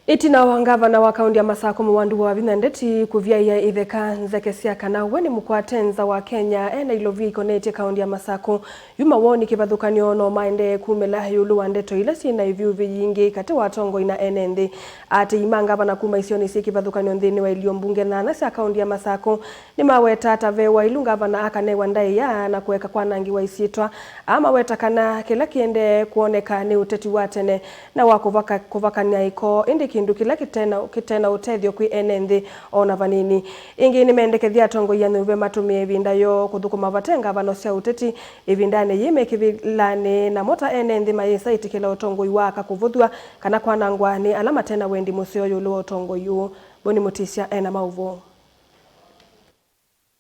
Itina wangavana wa kaunti ya Masako Mwandu wa Vinandeti kuvyaiya itheka nzekesia kana weni mukwatenza wa Kenya ena ilovi ikonete kaunti ya Masako yuma woni kivathukanio no maende kumela yulu wa ndeto ila sina ivyu viyingi kati watongo ina enendi ati imangavana kuma isioni si kivathukanio nthini wa ilio mbunge nana sia kaunti ya Masako ni maweta atavewa ilungavana akanewa ndai ya na kuweka kwa nangi wa isitwa ama weta kana kila kiende kuoneka ni uteti watene na wakuvakania iko indi kindu kila kitena utethio kwi enendi ona vanini ingi ni mendekethia tongo ya nuve matumie vinda yo kuthukuma vatenga vano sia uteti ivindane yime kivilane na mota enendi maisa itikila utongo iwaka kuvuthwa kana kwanangwa ni alama tena wendi musio yulu utongo yu Boni Mutisia ena mauvo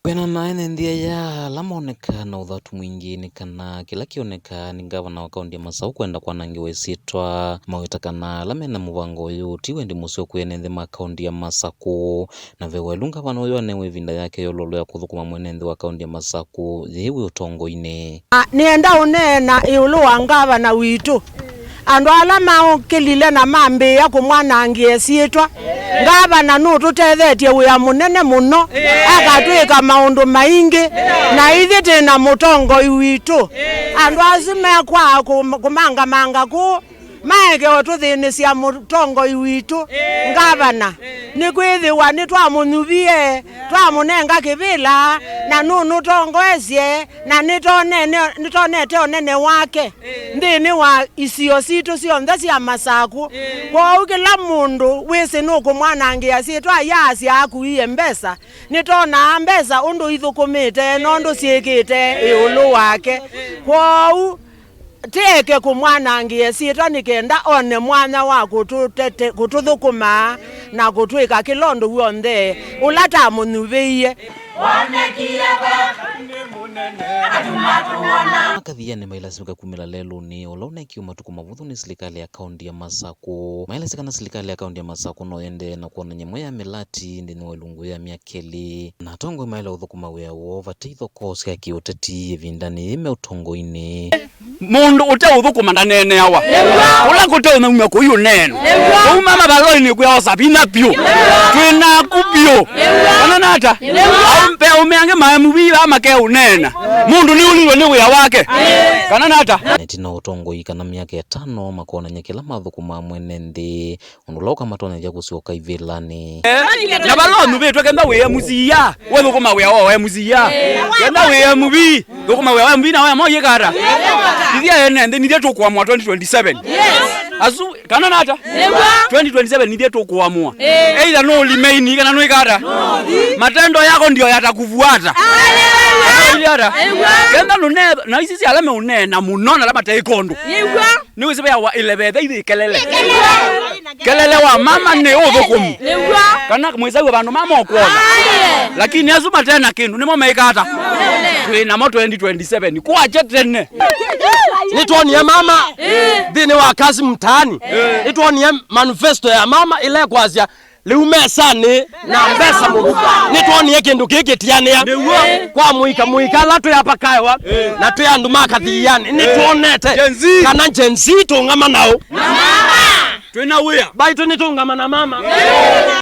Kwena na enendi ya lamoneka na uthatu mwingine kana kila kioneka ni gavana wa kaunti ya Masako kwenda kwanangiwa isitwa mawita kana lamena muvango yu tiwendi musio kwenendi ma kaunti ya Masako na vewa ilunga vana uyo anewe vinda yake yololo ya kuthukuma mwenendi wa kaunti ya Masako yewe utongo ine nienda unena iulu wa gavana witu andu alama kilile na mambi ya kumwanangie sietwa gavana nututethetie wia munene muno akatwika maundu maingi na ithi tina mutongoi witu andu azime kwa kumanga ku maeke otuthinisia mutongoi witu gavana ni kwithiwa ni twamunyuvie twamunenga kivila na nunu tongoesie na nitonete onene wake nthini wa isio situ sionthe cia Masako kwa kila mundu wisi nukumwanangia sietwa yasi akuie mbesa nitona mbesa undu ithukumite nondu siekite iulu wake kwa teke kumwanangie sietwa nikenda one mwana wa kututhukuma na kutwika kilondo wionthe ulata munyuvie Akathia ni mailasika kumila lelo ni olauna ikiuma tukumavuthu ni serikali ya kaunti ya Masako mailasika na serikali ya kaunti ya Masako no yende na kuona nyamwe ya milati ndini wa ilungu ya miakeli na tongo maila uthukuma wea wova teitho kosi ya kioteti vindani ime utongo ini mundu ute uthukuma ndanene awa ula kute umemwe kuyu neno umama baloi ni kuya osabina pio twina kupio ananata ampe umeange mamubiwa ama ke unena mundu ni ulilwe ni wea wake kananata netina utongo ikana miaka ya 5 makona nyekela mathukuma mwenendi unduloka matone ya gusioka ivilani na baloi mubetwe kenda wea muziya we thukuma wea we muziya kenda wea mubi thukuma wea mubi na wea moye kara Ndia enendi ndia tukuamua 2027 asu kananata 2027 ndia tukuamua either no limeini kana no ikara matendo yako ndio yatakufuata kenda nune na hizi alama unena munona lama taikondo ni wisibe ya 11 hizi kelele wa mama ne othukumu kana mwisawe bandu mama okwoza lakini azuma tena kindu nimo meikata twina mo 2027 kwache tene nitwonie mama thini wa kazi mtaani nitwonie manifesto ya mama ile kwazia liumesani na mbesa mungu nitwonie kindu kikitiania kwa muika la tuyapakaewa na tuyandu makathiani nitwonete kana jenzi tungama nao twina wea baitu nitungama na mama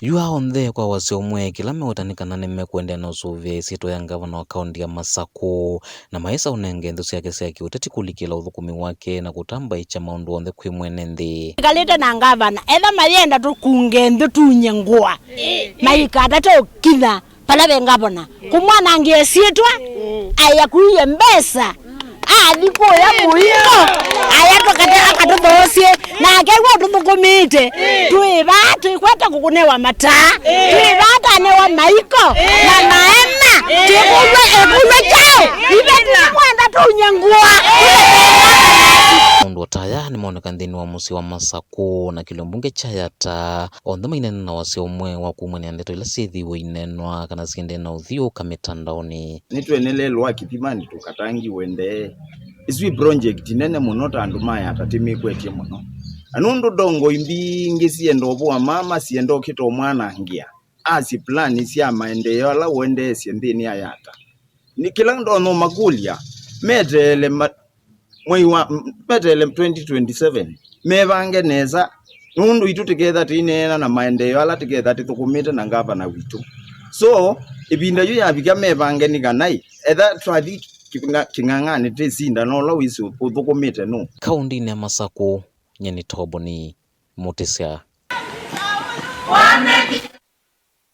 you are on there kwa wasio mwe kila mewatanikana nimekwenda na usuvia isito ya gavana wa kaunti ya Masako na maisa unenge nthusi yake sia kiuteti kulikila uthukumi wake na kutamba icha maundu onthe kwi mwenendi kalite na gavana etha mayenda tukunge nthu tunyengwa maikata to kitha pala bengabona kumwanangie sietwa aya kuiye mbesa adiko ya muino aya tokate akatothosie na kewa tuthukumite twikwata kukunewa mata twibata newa maiko na maema tikulwe chao ibeti mwanda tunyengua mundu taya ni moneka nthini wa musi wa Masako na kilombunge chayata onthe mainene na wasio mwe wa kumwene ndeto ila sithiwe inenwa kana siende na uthio kamitandaoni nitwenelelwa kipimani tukatangi wende iswi project nene muno tandu maya atatimi kwetie muno anundu dongo imbingi siendo obwa mama siendo kito mwana ngia asi plani sia maendeleo la wende siendini ayata nikila ndono magulia metele mwei wa metele 2027 mevange neza nundu itu tiketha tinena na maendeleo ala tiketha titukumite na ngavana witu so ibinda yu yabika mebange ni kanai etha twathi king'ang'ani tisinda no lo wisu uthukumite no kaunti ya Masako nyeni Toboni Mutisia